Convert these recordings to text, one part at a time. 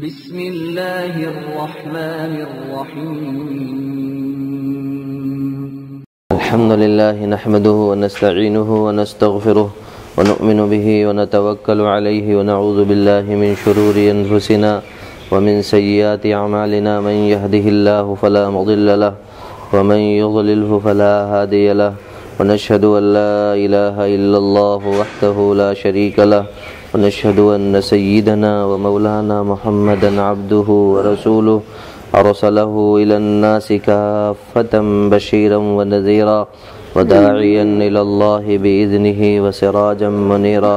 بسم اللہ الرحمن الرحیم الحمد لله نحمده ونستعينه ونستغفره ونؤمن به ونتوكل عليه ونعوذ بالله من شرور أنفسنا ومن سيئات أعمالنا من يهده الله فلا مضل له ومن يضلله فلا هادي له ونشهد أن لا إله إلا الله وحده لا شريك له ونشهد أن سيدنا ومولانا محمدا عبده ورسوله أرسله إلى الناس كافة بشيرا ونذيرا وداعيا إلى الله بإذنه وسراجا منيرا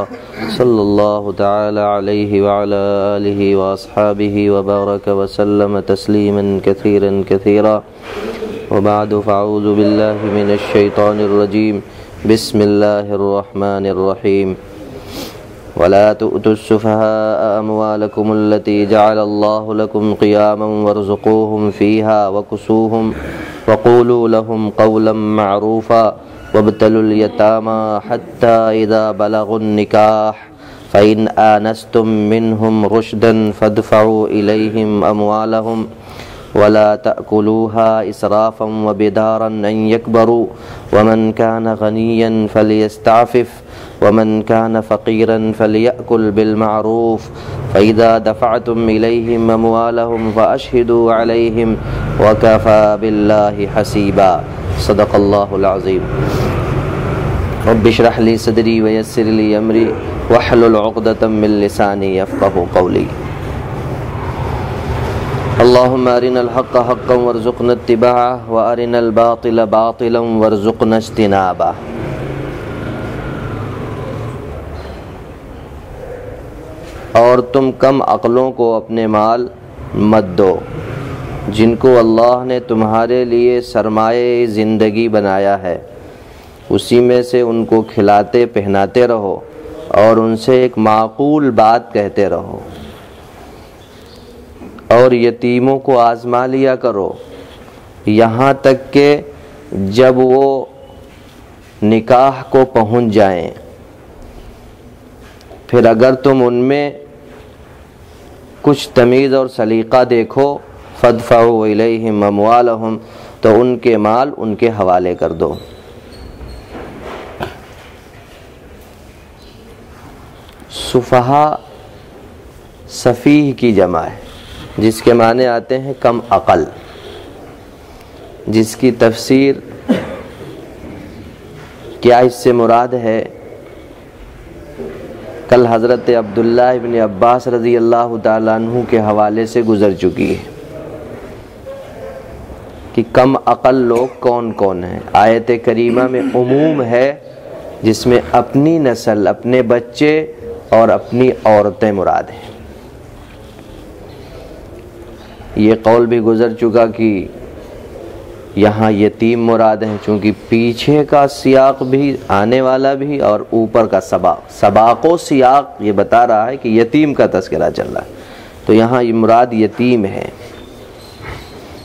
صلى الله تعالى عليه وعلى آله وأصحابه وبارك وسلم تسليما كثيرا كثيرا وبعد فأعوذ بالله من الشيطان الرجيم بسم الله الرحمن الرحيم ولا تؤتوا السفهاء أموالكم التي جعل الله لكم قياما وارزقوهم فيها وكسوهم وقولوا لهم قولا معروفا وابتلوا اليتامى حتى إذا بلغوا النكاح فإن آنستم منهم رشدا فادفعوا إليهم أموالهم ولا تأكلوها إسرافا وبدارا أن يكبروا ومن كان غنيا فليستعفف ومن كان فقيرا فليأكل بالمعروف فإذا دفعتم إليهم أموالهم فأشهدوا عليهم وكفى بالله حسيبا صدق الله العظيم رب اشرح لي صدري ويسر لي أمري واحلل عقدة من لساني يفقهوا قولي اللهم أرنا الحق حقا وارزقنا اتباعه وأرنا الباطل باطلا وارزقنا اجتنابه اور تم کم عقلوں کو اپنے مال مت دو جن کو اللہ نے تمہارے لیے سرمایہ زندگی بنایا ہے، اسی میں سے ان کو کھلاتے پہناتے رہو اور ان سے ایک معقول بات کہتے رہو، اور یتیموں کو آزما لیا کرو یہاں تک کہ جب وہ نکاح کو پہنچ جائیں، پھر اگر تم ان میں کچھ تمیز اور سلیقہ دیکھو فادفعوا الیہم اموالہم تو ان کے مال ان کے حوالے کر دو۔ سفہا سفیہ کی جمع ہے جس کے معنی آتے ہیں کم عقل، جس کی تفسیر کیا اس سے مراد ہے کل حضرت عبداللہ ابن عباس رضی اللہ تعالیٰ عنہ کے حوالے سے گزر چکی ہے کہ کم عقل لوگ کون کون ہیں۔ آیت کریمہ میں عموم ہے جس میں اپنی نسل، اپنے بچے اور اپنی عورتیں مراد ہیں۔ یہ قول بھی گزر چکا کہ یہاں یتیم مراد ہیں، چونکہ پیچھے کا سیاق بھی آنے والا بھی اور اوپر کا سباق و سیاق یہ بتا رہا ہے کہ یتیم کا تذکرہ چل رہا ہے، تو یہاں یہ مراد یتیم ہے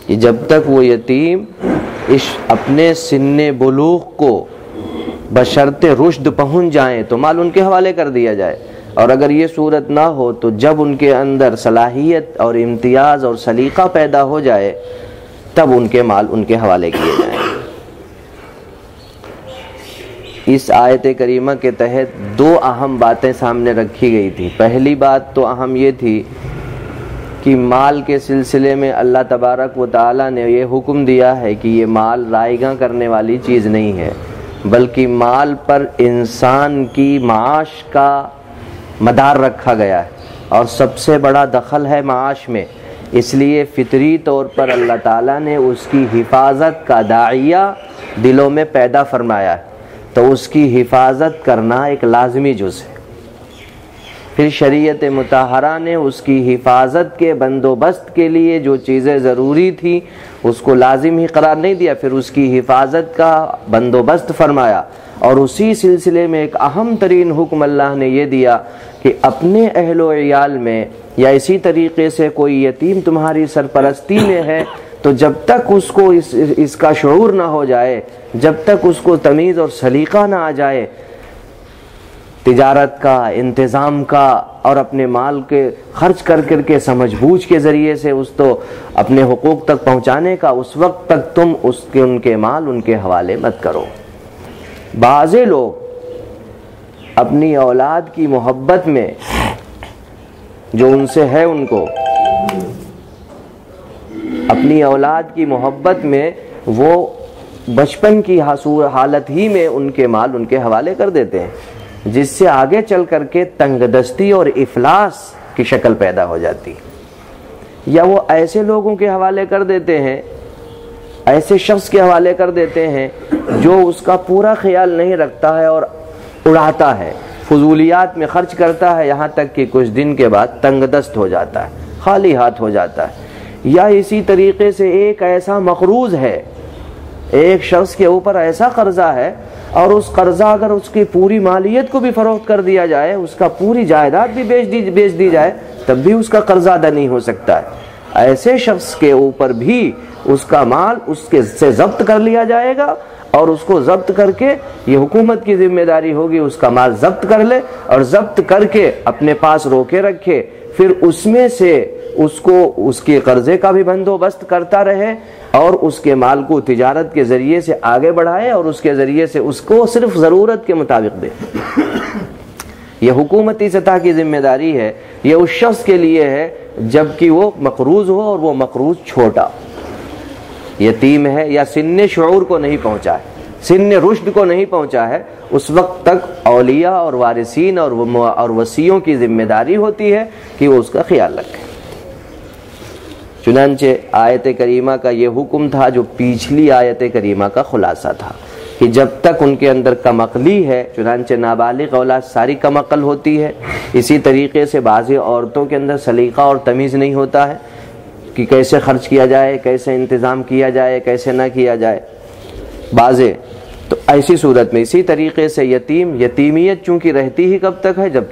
کہ جب تک وہ یتیم اپنے سن بلوغ کو بشرط رشد پہنچ جائیں تو مال ان کے حوالے کر دیا جائے، اور اگر یہ صورت نہ ہو تو جب ان کے اندر صلاحیت اور امتیاز اور سلیقہ پیدا ہو جائے تب ان کے مال ان کے حوالے کیے جائیں۔ اس آیت کریمہ کے تحت دو اہم باتیں سامنے رکھی گئی تھی۔ پہلی بات تو اہم یہ تھی کہ مال کے سلسلے میں اللہ تبارک و تعالیٰ نے یہ حکم دیا ہے کہ یہ مال رائیگاں کرنے والی چیز نہیں ہے، بلکہ مال پر انسان کی معاش کا مدار رکھا گیا ہے، اور سب سے بڑا دخل ہے معاش میں، اس لیے فطری طور پر اللہ تعالیٰ نے اس کی حفاظت کا داعیہ دلوں میں پیدا فرمایا ہے، تو اس کی حفاظت کرنا ایک لازمی جز ہے۔ پھر شریعت مطہرہ نے اس کی حفاظت کے بندوبست کے لیے جو چیزیں ضروری تھی اس کو لازم ہی قرار نہیں دیا، پھر اس کی حفاظت کا بندوبست فرمایا، اور اسی سلسلے میں ایک اہم ترین حکم اللہ نے یہ دیا کہ اپنے اہل و عیال میں یا اسی طریقے سے کوئی یتیم تمہاری سرپرستی میں ہے تو جب تک اس کو اس کا شعور نہ ہو جائے، جب تک اس کو تمیز اور سلیقہ نہ آ جائے، تجارت کا، انتظام کا اور اپنے مال کے خرچ کر کے سمجھ بوجھ کے ذریعے سے اس تو اپنے حقوق تک پہنچانے کا، اس وقت تک تم ان کے مال ان کے حوالے مت کرو۔ بعض لوگ اپنی اولاد کی محبت میں جو ان سے ہے، ان کو اپنی اولاد کی محبت میں وہ بچپن کی حالت ہی میں ان کے مال ان کے حوالے کر دیتے ہیں، جس سے آگے چل کر کے تنگ دستی اور افلاس کی شکل پیدا ہو جاتی، یا وہ ایسے لوگوں کے حوالے کر دیتے ہیں، ایسے شخص کے حوالے کر دیتے ہیں جو اس کا پورا خیال نہیں رکھتا ہے اور اڑاتا ہے، فضولیات میں خرچ کرتا ہے، یہاں تک کہ کچھ دن کے بعد تنگ دست ہو جاتا ہے، خالی ہاتھ ہو جاتا ہے۔ یا اسی طریقے سے ایک ایسا مقروض ہے، ایک شخص کے اوپر ایسا قرضہ ہے، اور اس قرضہ اگر اس کی پوری مالیت کو بھی فروخت کر دیا جائے، اس کا پوری جائیداد بھی بیچ دی جائے، تب بھی اس کا قرضہ ادا نہیں ہو سکتا ہے۔ ایسے شخص کے اوپر بھی اس کا مال اس کے سے ضبط کر لیا جائے گا، اور اس کو ضبط کر کے یہ حکومت کی ذمہ داری ہوگی اس کا مال ضبط کر لے، اور ضبط کر کے اپنے پاس روکے رکھے، پھر اس میں سے اس کو اس کے قرضے کا بھی بندوبست کرتا رہے، اور اس کے مال کو تجارت کے ذریعے سے آگے بڑھائے، اور اس کے ذریعے سے اس کو صرف ضرورت کے مطابق دے۔ یہ حکومتی سطح کی ذمہ داری ہے، یہ اس شخص کے لیے ہے جبکہ وہ مقروض ہو، اور وہ مقروض چھوٹا یتیم ہے، یا سن شعور کو نہیں پہنچا ہے، سن رشد کو نہیں پہنچا ہے، اس وقت تک اولیاء اور وارثین اور وصیوں کی ذمہ داری ہوتی ہے کہ وہ اس کا خیال رکھیں۔ چنانچہ آیت کریمہ کا یہ حکم تھا جو پچھلی آیت کریمہ کا خلاصہ تھا، کہ جب تک ان کے اندر کم عقلی ہے، چنانچہ نابالغ اولاد ساری کم عقل ہوتی ہے، اسی طریقے سے بعضی عورتوں کے اندر سلیقہ اور تمیز نہیں ہوتا ہے کہ کیسے خرچ کیا جائے، کیسے انتظام کیا جائے، کیسے نہ کیا جائے بعضے، تو ایسی صورت میں اسی طریقے سے یتیمیت چونکہ رہتی ہی کب تک ہے، جب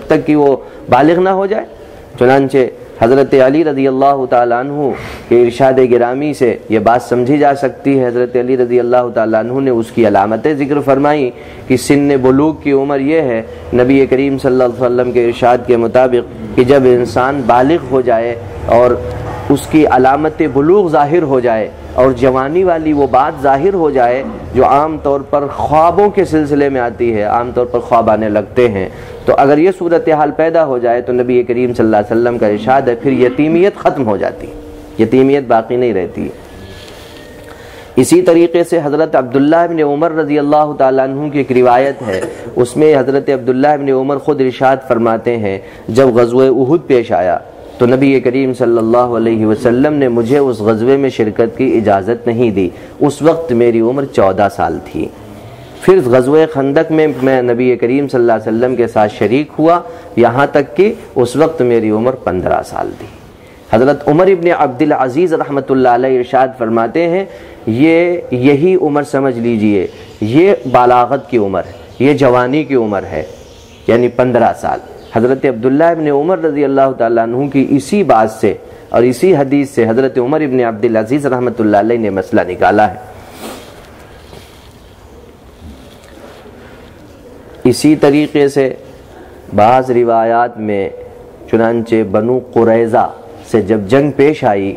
تک کہ وہ بالغ نہ ہو جائے۔ چنانچہ حضرت علی رضی اللہ تعالیٰ عنہ کے ارشاد گرامی سے یہ بات سمجھی جا سکتی ہے۔ حضرت علی رضی اللہ تعالیٰ عنہ نے اس کی علامتیں ذکر فرمائی کہ سن بلوغ کی عمر یہ ہے، نبی کریم صلی اللہ علیہ وسلم کے ارشاد کے مطابق، کہ جب انسان بالغ ہو جائے اور اس کی علامت بلوغ ظاہر ہو جائے، اور جوانی والی وہ بات ظاہر ہو جائے جو عام طور پر خوابوں کے سلسلے میں آتی ہے، عام طور پر خواب آنے لگتے ہیں، تو اگر یہ صورتحال پیدا ہو جائے تو نبی کریم صلی اللہ علیہ وسلم کا ارشاد ہے پھر یتیمیت ختم ہو جاتی، یتیمیت باقی نہیں رہتی۔ اسی طریقے سے حضرت عبداللہ ابن عمر رضی اللہ تعالیٰ عنہ کی ایک روایت ہے، اس میں حضرت عبداللہ ابن عمر خود ارشاد فرماتے ہیں، جب غزوہ احد پیش آیا تو نبی کریم صلی اللہ علیہ وسلم نے مجھے اس غزوے میں شرکت کی اجازت نہیں دی، اس وقت میری عمر 14 سال تھی۔ پھر غزوہ خندق میں میں نبی کریم صلی اللہ علیہ وسلم کے ساتھ شریک ہوا، یہاں تک کہ اس وقت میری عمر 15 سال تھی۔ حضرت عمر ابن عبدالعزیز رحمۃ اللہ علیہ ارشاد فرماتے ہیں، یہی عمر سمجھ لیجئے، یہ بالاغت کی عمر ہے، یہ جوانی کی عمر ہے، یعنی 15 سال۔ حضرت عبداللہ ابن عمر رضی اللہ تعالیٰ عنہ کی اسی بات سے اور اسی حدیث سے حضرت عمر ابن عبدالعزیز رحمۃ اللہ علیہ نے مسئلہ نکالا ہے۔ اسی طریقے سے بعض روایات میں چنانچہ بنو قریظہ سے جب جنگ پیش آئی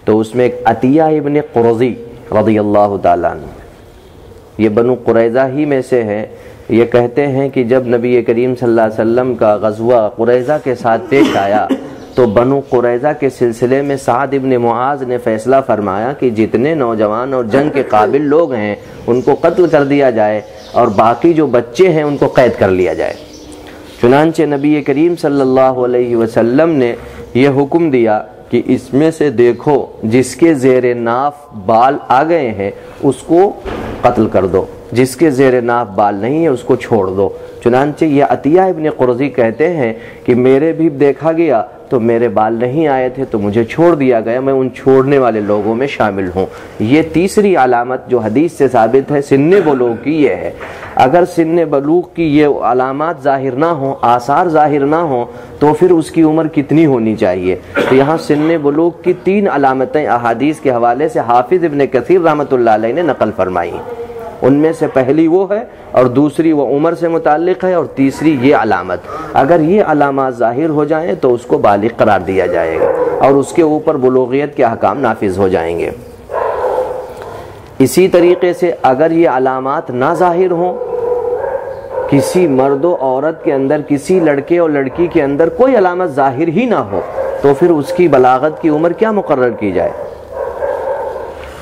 تو اس میں ایک عطیہ ابن قرظی رضی اللہ تعالیٰ عنہ، یہ بنو قریظہ ہی میں سے ہے، یہ کہتے ہیں کہ جب نبی کریم صلی اللہ علیہ وسلم کا غزوہ قریظہ کے ساتھ پیش آیا تو بنو قریظہ کے سلسلے میں سعد ابن معاذ نے فیصلہ فرمایا کہ جتنے نوجوان اور جنگ کے قابل لوگ ہیں ان کو قتل کر دیا جائے، اور باقی جو بچے ہیں ان کو قید کر لیا جائے۔ چنانچہ نبی کریم صلی اللہ علیہ وسلم نے یہ حکم دیا کہ اس میں سے دیکھو جس کے زیر ناف بال آ گئے ہیں اس کو قتل کر دو، جس کے زیر ناف بال نہیں ہے اس کو چھوڑ دو۔ چنانچہ یہ عطیہ ابن قرظی کہتے ہیں کہ میرے بھی دیکھا گیا تو میرے بال نہیں آئے تھے تو مجھے چھوڑ دیا گیا، میں ان چھوڑنے والے لوگوں میں شامل ہوں۔ یہ تیسری علامت جو حدیث سے ثابت ہے سن بلوغ کی یہ ہے۔ اگر سن بلوغ کی یہ علامات ظاہر نہ ہوں، آثار ظاہر نہ ہوں، تو پھر اس کی عمر کتنی ہونی چاہیے؟ تو یہاں سن بلوغ کی 3 علامتیں احادیث کے حوالے سے حافظ ابن کثیر رحمۃ اللہ علیہ نے نقل فرمائی۔ ان میں سے پہلی وہ ہے اور دوسری وہ عمر سے متعلق ہے اور تیسری یہ علامت. اگر یہ علامات ظاہر ہو جائیں تو اس کو بالغ قرار دیا جائے گا اور اس کے اوپر بلوغیت کے احکام نافذ ہو جائیں گے. اسی طریقے سے اگر یہ علامات نہ ظاہر ہوں، کسی مرد و عورت کے اندر، کسی لڑکے اور لڑکی کے اندر کوئی علامت ظاہر ہی نہ ہو، تو پھر اس کی بلاغت کی عمر کیا مقرر کی جائے؟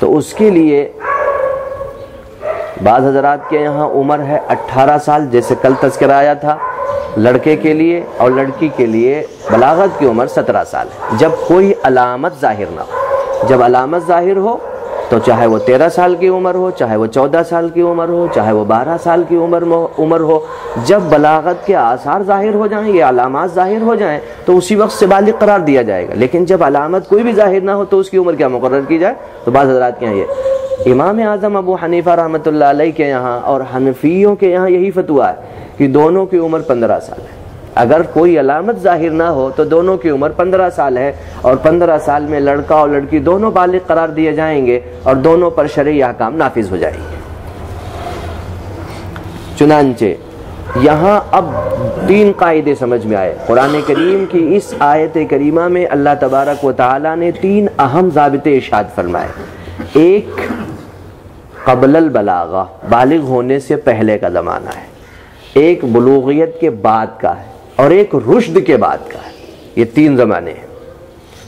تو اس کے لیے بعض حضرات کے یہاں عمر ہے 18 سال، جیسے کل تذکرہ آیا تھا لڑکے کے لیے، اور لڑکی کے لیے بلاغت کی عمر 17 سال ہے، جب کوئی علامت ظاہر نہ ہو. جب علامت ظاہر ہو تو چاہے وہ 13 سال کی عمر ہو، چاہے وہ 14 سال کی عمر ہو، چاہے وہ 12 سال کی عمر ہو، جب بلاغت کے آثار ظاہر ہو جائیں، یہ علامات ظاہر ہو جائیں تو اسی وقت سے بالغ قرار دیا جائے گا. لیکن جب علامت کوئی بھی ظاہر نہ ہو تو اس کی عمر کیا مقرر کی جائے؟ تو بعض حضرات کے یہاں یہ امام اعظم ابو حنیفہ رحمۃ اللہ علیہ کے یہاں اور حنفیوں کے یہاں یہی فتویٰ ہے کہ دونوں کی عمر 15 سال ہے. اگر کوئی علامت ظاہر نہ ہو تو دونوں کی عمر 15 سال ہے، اور 15 سال میں لڑکا اور لڑکی دونوں بالغ قرار دیے جائیں گے اور دونوں پر شرعی احکام نافذ ہو جائیں گے. چنانچہ یہاں اب 3 قاعدے سمجھ میں آئے. قرآن کریم کی اس آیت کریمہ میں اللہ تبارک و تعالی نے 3 اہم ضابطے ارشاد فرمائے. ایک قبل البلاغہ، بالغ ہونے سے پہلے کا زمانہ ہے، ایک بلوغیت کے بعد کا ہے، اور ایک رشد کے بعد کا ہے. یہ 3 زمانے ہیں.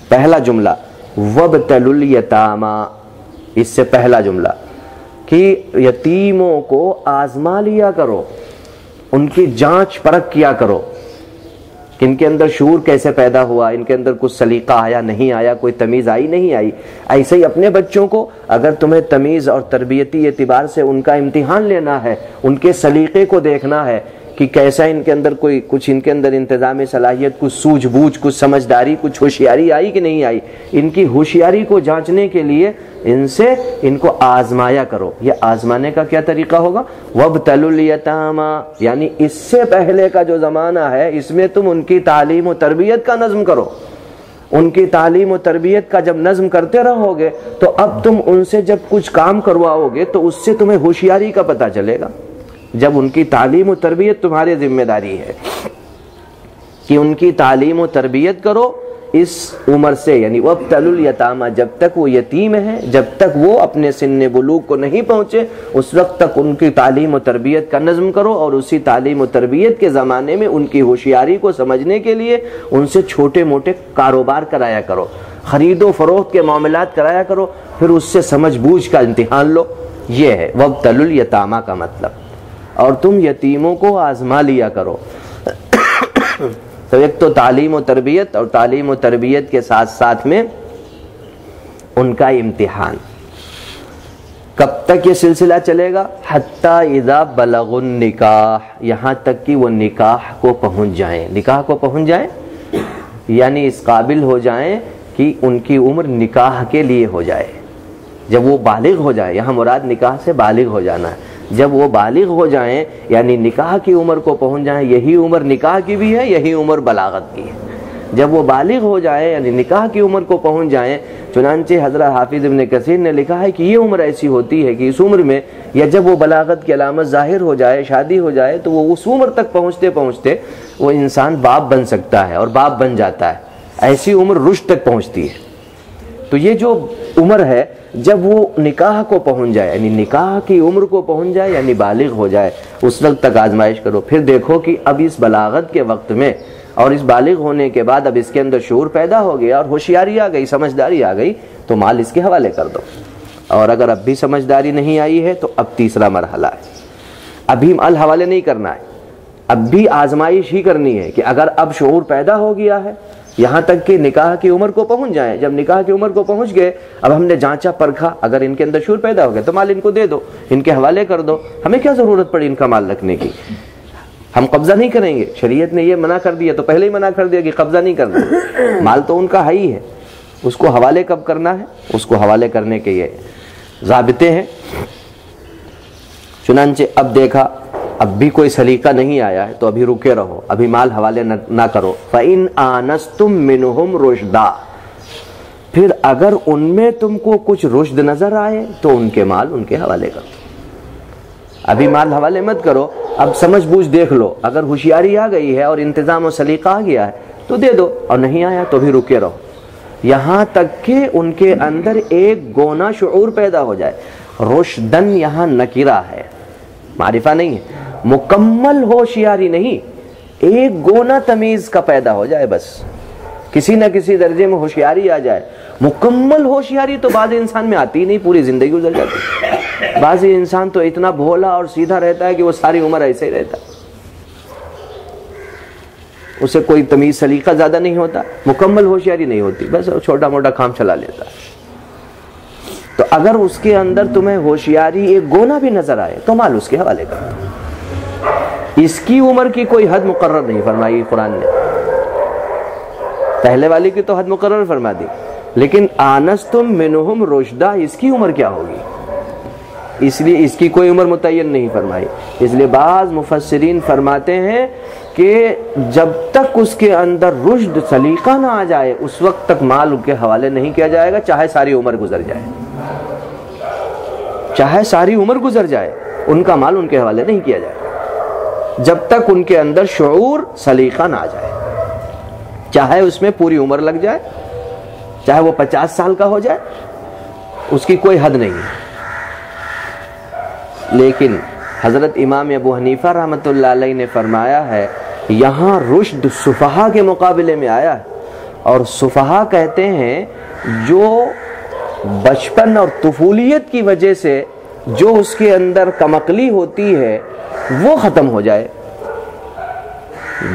پہلا جملہ وَابْتَلُوا الْيَتَامَى، اس سے پہلا جملہ کہ یتیموں کو آزما لیا کرو، ان کی جانچ پرکھ کیا کرو کہ ان کے اندر شعور کیسے پیدا ہوا، ان کے اندر کچھ سلیقہ آیا نہیں آیا، کوئی تمیز آئی نہیں آئی. ایسے ہی اپنے بچوں کو اگر تمہیں تمیز اور تربیتی اعتبار سے ان کا امتحان لینا ہے، ان کے سلیقے کو دیکھنا ہے کہ کیسا ان کے اندر کوئی کچھ ان کے اندر انتظامی صلاحیت، کچھ سوجھ بوجھ، کچھ سمجھداری، کچھ ہوشیاری آئی کہ نہیں آئی، ان کی ہوشیاری کو جانچنے کے لیے ان کو آزمایا کرو. یہ آزمانے کا کیا طریقہ ہوگا؟ وَابْتَلُوا الْيَتَامَى، یعنی اس سے پہلے کا جو زمانہ ہے اس میں تم ان کی تعلیم و تربیت کا نظم کرو. ان کی تعلیم و تربیت کا جب نظم کرتے رہو گے تو اب تم ان سے جب کچھ کام کرواؤ گے تو اس سے تمہیں ہوشیاری کا پتہ چلے گا. جب ان کی تعلیم و تربیت تمہاری ذمہ داری ہے کہ ان کی تعلیم و تربیت کرو اس عمر سے، یعنی وَابْتَلُوا الْيَتَامَى، جب تک وہ یتیم ہیں، جب تک وہ اپنے سن بلوغ کو نہیں پہنچے اس وقت تک ان کی تعلیم و تربیت کا نظم کرو، اور اسی تعلیم و تربیت کے زمانے میں ان کی ہوشیاری کو سمجھنے کے لیے ان سے چھوٹے موٹے کاروبار کرایا کرو، خرید و فروخت کے معاملات کرایا کرو، پھر اس سے سمجھ بوجھ کا امتحان لو. یہ ہے وَابْتَلُوا الْيَتَامَى کا مطلب. اور تم یتیموں کو آزما لیا کرو. تو ایک تو تعلیم و تربیت، اور تعلیم و تربیت کے ساتھ ساتھ میں ان کا امتحان. کب تک یہ سلسلہ چلے گا؟ حتی اذا بلغوا النکاح، یہاں تک کہ وہ نکاح کو پہنچ جائیں. نکاح کو پہنچ جائیں یعنی اس قابل ہو جائیں کہ ان کی عمر نکاح کے لیے ہو جائے. جب وہ بالغ ہو جائے، یہاں مراد نکاح سے بالغ ہو جانا ہے، جب وہ بالغ ہو جائیں یعنی نکاح کی عمر کو پہنچ جائیں، یہی عمر نکاح کی بھی ہے، یہی عمر بلاغت کی ہے. جب وہ بالغ ہو جائیں یعنی نکاح کی عمر کو پہنچ جائیں، چنانچہ حضرت حافظ ابن کثیر نے لکھا ہے کہ یہ عمر ایسی ہوتی ہے کہ اس عمر میں، یا جب وہ بلاغت کی علامت ظاہر ہو جائے، شادی ہو جائے، تو وہ اس عمر تک پہنچتے پہنچتے وہ انسان باپ بن سکتا ہے اور باپ بن جاتا ہے. ایسی عمر رشد تک پہنچتی ہے. تو یہ جو عمر ہے جب وہ نکاح کو پہنچ جائے یعنی نکاح کی عمر کو پہنچ جائے یعنی بالغ ہو جائے، اس وقت تک آزمائش کرو. پھر دیکھو کہ اب اس بلاغت کے وقت میں اور اس بالغ ہونے کے بعد اب اس کے اندر شعور پیدا ہو گیا اور ہوشیاری آ گئی، سمجھداری آ گئی، تو مال اس کے حوالے کر دو. اور اگر اب بھی سمجھداری نہیں آئی ہے تو اب تیسرا مرحلہ ہے، ابھی مال حوالے نہیں کرنا ہے، اب بھی آزمائش ہی کرنی ہے کہ اگر اب شعور پیدا ہو گیا ہے یہاں تک کہ نکاح کی عمر کو پہنچ جائیں. جب نکاح کی عمر کو پہنچ گئے، اب ہم نے جانچا پرکھا، اگر ان کے اندر شعور پیدا ہو گیا تو مال ان کو دے دو، ان کے حوالے کر دو. ہمیں کیا ضرورت پڑی ان کا مال رکھنے کی؟ ہم قبضہ نہیں کریں گے. شریعت نے یہ منع کر دیا تو پہلے ہی منع کر دیا کہ قبضہ نہیں کرنا. مال تو ان کا ہے ہی ہے، اس کو حوالے کب کرنا ہے، اس کو حوالے کرنے کے یہ ضابطے ہیں. چنانچہ اب دیکھا اب بھی کوئی سلیقہ نہیں آیا ہے تو ابھی رکے رہو، ابھی مال حوالے نہ کرو. فَإِنْ آنَسْتُم مِّنْهُمْ رُشْدًا، پھر اگر ان میں تم کو کچھ رشد نظر آئے تو ان کے مال ان کے حوالے کرو. ابھی مال حوالے مت کرو، اب سمجھ بوجھ دیکھ لو، اگر ہوشیاری آ گئی ہے اور انتظام و سلیقہ آ گیا ہے تو دے دو، اور نہیں آیا تو بھی رکے رہو، یہاں تک کہ ان کے اندر ایک گونا شعور پیدا ہو جائے۔ رشدن یہاں نکرہ ہے، معرفہ نہیں ہے، مکمل ہوشیاری نہیں، ایک گونا تمیز کا پیدا ہو جائے، بس کسی نہ کسی درجے میں ہوشیاری آ جائے۔ مکمل ہوشیاری تو بعض انسان میں آتی ہی نہیں، پوری زندگی گزر جاتی ہے۔ بعض انسان تو اتنا بھولا اور سیدھا رہتا ہے کہ وہ ساری عمر ایسے ہی رہتا ہے، اسے کوئی تمیز سلیقہ زیادہ نہیں ہوتا، مکمل ہوشیاری نہیں ہوتی، بس چھوٹا موٹا کام چلا لیتا ہے۔ تو اگر اس کے اندر تمہیں ہوشیاری ایک گونا بھی نظر آئے تو مال اس کے حوالے کر دو۔ اس کی عمر کی کوئی حد مقرر نہیں فرمائی قرآن نے، پہلے والی کی تو حد مقرر فرما دی، لیکن آنستم منہم رشدا، اس کی عمر کیا ہوگی؟ اس لیے اس کی کوئی عمر متعین نہیں فرمائی۔ اس لیے بعض مفسرین فرماتے ہیں کہ جب تک اس کے اندر رشد سلیقہ نہ آ جائے اس وقت تک مال ان کے حوالے نہیں کیا جائے گا، چاہے ساری عمر گزر جائے، چاہے ساری عمر گزر جائے، ان کا مال ان کے حوالے نہیں کیا جائے جب تک ان کے اندر شعور سلیقہ نہ آ جائے، چاہے اس میں پوری عمر لگ جائے، چاہے وہ 50 سال کا ہو جائے، اس کی کوئی حد نہیں ہے۔ لیکن حضرت امام ابو حنیفہ رحمۃ اللہ علیہ نے فرمایا ہے یہاں رشد سفہا کے مقابلے میں آیا ہے، اور سفہا کہتے ہیں جو بچپن اور طفولیت کی وجہ سے جو اس کے اندر کمعقلی ہوتی ہے وہ ختم ہو جائے،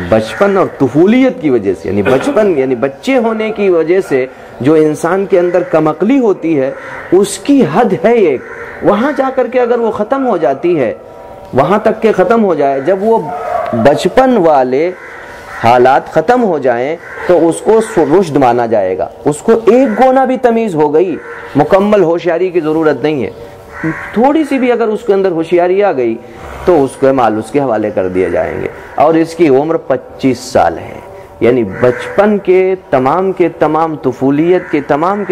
بچپن اور طفولیت کی وجہ سے، یعنی بچپن یعنی بچے ہونے کی وجہ سے جو انسان کے اندر کمعقلی ہوتی ہے اس کی حد ہے ایک، وہاں جا کر کے اگر وہ ختم ہو جاتی ہے، وہاں تک کہ ختم ہو جائے، جب وہ بچپن والے حالات ختم ہو جائیں تو اس کو رشد مانا جائے گا، اس کو ایک گونا بھی تمیز ہو گئی، مکمل ہوشیاری کی ضرورت نہیں ہے، تھوڑی سی بھی اگر اس کے اندر ہوشیاری آ گئی تو اس کو مال اس کے حوالے کر دیے جائیں گے، اور اس کی عمر 25 سال ہے، یعنی بچپن کے تمام طفولیت کے تمام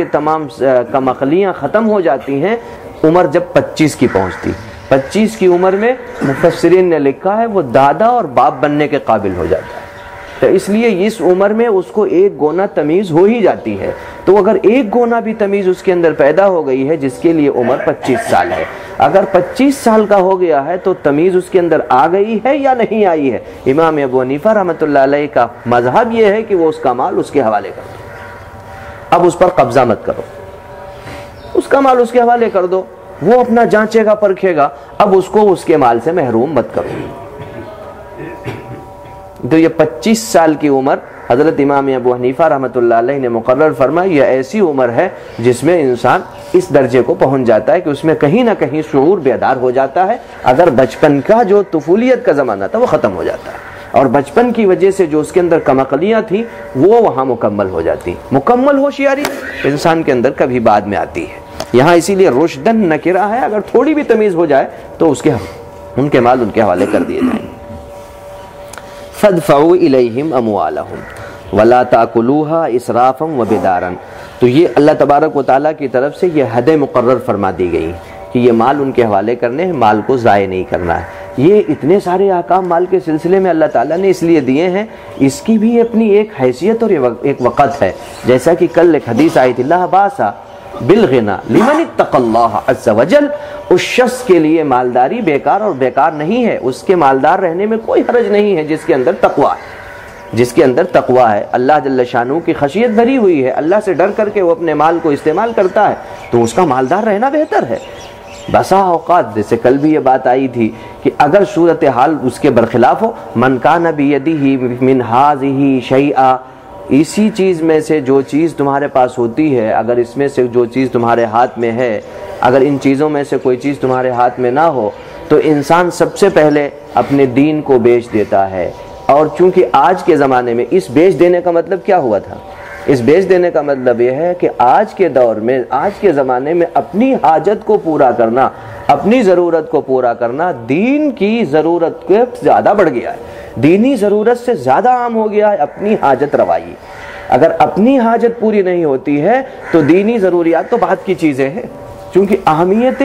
کمعقلیاں ختم ہو جاتی ہیں عمر جب 25 کی پہنچتی، 25 کی عمر میں مفسرین نے لکھا ہے وہ دادا اور باپ بننے کے قابل ہو جاتا ہے، تو اس لیے اس عمر میں اس کو ایک گونا تمیز ہو ہی جاتی ہے، تو اگر ایک گونا بھی تمیز اس کے اندر پیدا ہو گئی ہے جس کے لیے عمر 25 سال ہے، اگر 25 سال کا ہو گیا ہے تو تمیز اس کے اندر آ گئی ہے یا نہیں آئی ہے؟ امام ابو حنیفہ رحمۃ اللہ علیہ کا مذہب یہ ہے کہ وہ اس کا مال اس کے حوالے کر دو، اب اس پر قبضہ مت کرو، اس کا مال اس کے حوالے کر دو، وہ اپنا جانچے گا پرکھے گا، اب اس کو اس کے مال سے محروم مت کرو۔ تو یہ 25 سال کی عمر حضرت امام ابو حنیفہ رحمۃ اللہ علیہ نے مقرر فرمائی، یہ ایسی عمر ہے جس میں انسان اس درجے کو پہنچ جاتا ہے کہ اس میں کہیں نہ کہیں شعور بیدار ہو جاتا ہے، اگر بچپن کا جو طفولیت کا زمانہ تھا وہ ختم ہو جاتا ہے، اور بچپن کی وجہ سے جو اس کے اندر کمعقلیاں تھیں وہ وہاں مکمل ہو جاتی، مکمل ہوشیاری انسان کے اندر کبھی بعد میں آتی ہے، یہاں اسی لیے رشدن نکرہ ہے، اگر تھوڑی بھی تمیز ہو جائے تو ان کے مال ان کے حوالے کر دیے جائیں۔ فَادْفَعُوا إِلَيْهِمْ أَمْوَالَهُمْ وَلَا تَأْكُلُوهَا إِسْرَافًا وَبِدَارًا، تو یہ اللہ تبارک و تعالیٰ کی طرف سے یہ حدیں مقرر فرما دی گئی کہ یہ مال ان کے حوالے کرنے ہیں، مال کو ضائع نہیں کرنا ہے۔ یہ اتنے سارے احکام مال کے سلسلے میں اللہ تعالیٰ نے اس لیے دیے ہیں، اس کی بھی اپنی ایک حیثیت اور ایک وقت ہے، جیسا کہ کل ایک حدیث آئی تھی، لا باسا بالغنا لمن اتقى اللہ عز وجل، اس شخص کے لیے مالداری بیکار اور بیکار نہیں ہے، اس کے مالدار رہنے میں کوئی حرج نہیں ہے جس کے اندر تقویٰ ہے، جس کے اندر تقویٰ ہے، اللہ جل شانہ کی خشیت بھری ہوئی ہے، اللہ سے ڈر کر کے وہ اپنے مال کو استعمال کرتا ہے تو اس کا مالدار رہنا بہتر ہے۔ بسا اوقات جیسے کل بھی یہ بات آئی تھی کہ اگر صورتحال اس کے برخلاف ہو، من کان بیدہ من ھذہ شیئا، اسی چیز میں سے جو چیز تمہارے پاس ہوتی ہے، اگر اس میں سے جو چیز تمہارے ہاتھ میں ہے، اگر ان چیزوں میں سے کوئی چیز تمہارے ہاتھ میں نہ ہو تو انسان سب سے پہلے اپنے دین کو بیچ دیتا ہے، اور چونکہ آج کے زمانے میں اس بیچ دینے کا مطلب کیا ہوا تھا؟ اس بیچ دینے کا مطلب یہ ہے کہ آج کے دور میں، آج کے زمانے میں اپنی حاجت کو پورا کرنا، اپنی ضرورت کو پورا کرنا دین کی ضرورت کے زیادہ بڑھ گیا ہے، دینی ضرورت سے زیادہ عام ہو گیا ہے اپنی حاجت روائی۔ اگر اپنی حاجت پوری نہیں ہوتی ہے تو دینی ضروریات تو بعد کی چیزیں ہیں، چونکہ اہمیت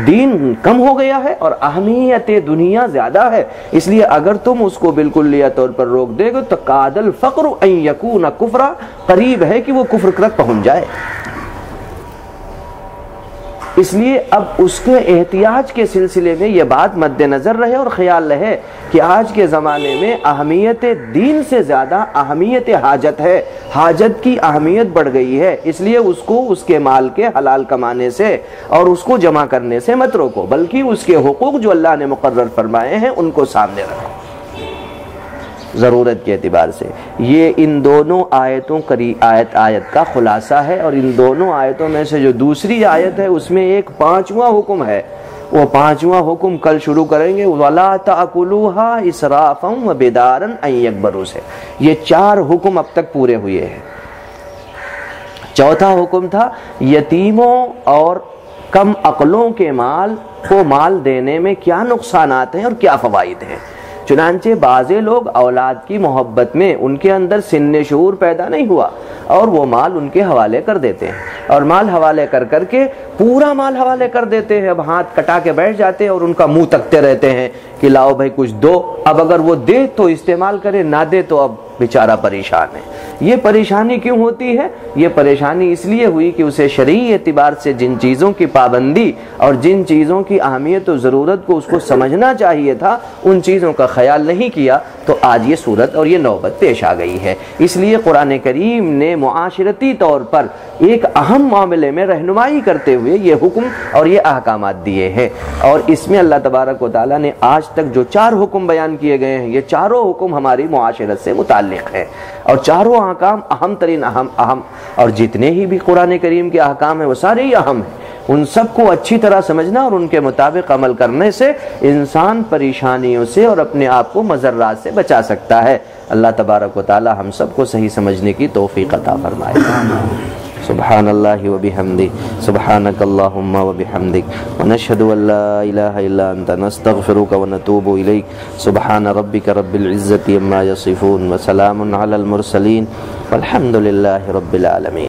دین کم ہو گیا ہے اور اہمیت دنیا زیادہ ہے، اس لیے اگر تم اس کو بالکلیہ طور پر روک دے گے تو کاد الفقر ان یکون کفرا، قریب ہے کہ وہ کفر تک پہنچ جائے۔ اس لیے اب اس کے احتیاج کے سلسلے میں یہ بات مد نظر رہے اور خیال رہے کہ آج کے زمانے میں اہمیت دین سے زیادہ اہمیت حاجت ہے، حاجت کی اہمیت بڑھ گئی ہے، اس لیے اس کو اس کے مال کے حلال کمانے سے اور اس کو جمع کرنے سے مت روکو، بلکہ اس کے حقوق جو اللہ نے مقرر فرمائے ہیں ان کو سامنے رکھو ضرورت کے اعتبار سے۔ یہ ان دونوں آیتوں آیت کا خلاصہ ہے، اور ان دونوں آیتوں میں سے جو دوسری آیت ہے اس میں ایک 5واں حکم ہے، وہ 5واں حکم کل شروع کریں گے، وَلَا تَأْكُلُوهَا إِسْرَافًا وَبِدَارًا أَن يَكْبَرُوا سے۔ یہ 4 حکم اب تک پورے ہوئے ہیں۔ چوتھا حکم تھا یتیموں اور کم عقلوں کے مال کو مال دینے میں کیا نقصانات ہیں اور کیا فوائد ہیں۔ چنانچہ بعضے لوگ اولاد کی محبت میں ان کے اندر سن شعور پیدا نہیں ہوا اور وہ مال ان کے حوالے کر دیتے ہیں، اور مال حوالے کر کے پورا مال حوالے کر دیتے ہیں، اب ہاتھ کٹا کے بیٹھ جاتے ہیں اور ان کا منہ تکتے رہتے ہیں کہ لاؤ بھائی کچھ دو، اب اگر وہ دے تو استعمال کرے، نہ دے تو اب بیچارہ پریشان ہے۔ یہ پریشانی کیوں ہوتی ہے؟ یہ پریشانی اس لیے ہوئی کہ اسے شرعی اعتبار سے جن چیزوں کی پابندی اور جن چیزوں کی اہمیت و ضرورت کو اس کو سمجھنا چاہیے تھا ان چیزوں کا خیال نہیں کیا، تو آج یہ صورت اور یہ نوبت پیش آ گئی ہے۔ اس لیے قرآن کریم نے معاشرتی طور پر ایک اہم معاملے میں رہنمائی کرتے ہوئے یہ حکم اور یہ احکامات دیے ہیں، اور اس میں اللہ تبارک و تعالیٰ نے آج تک جو 4 حکم بیان کیے گئے ہیں، یہ چاروں حکم ہماری معاشرت سے متعلق ہیں، اور چاروں احکام اہم ترین اہم اور جتنے ہی بھی قرآن کریم کے احکام ہیں وہ سارے ہی اہم ہیں۔ ان سب کو اچھی طرح سمجھنا اور ان کے مطابق عمل کرنے سے انسان پریشانیوں سے اور اپنے آپ کو مضرات سے بچا سکتا ہے۔ اللہ تبارک و تعالی ہم سب کو صحیح سمجھنے کی توفیق عطا فرمائے۔ سبحان اللہ وبحمدہ، سبحانک اللہم وبحمدک، ونشہد ان لا الہ الا انت، نستغفرک ونتوب الیک۔ سبحان ربک رب العزۃ عما یصفون، وسلام علی المرسلین، والحمد للہ رب العالمین۔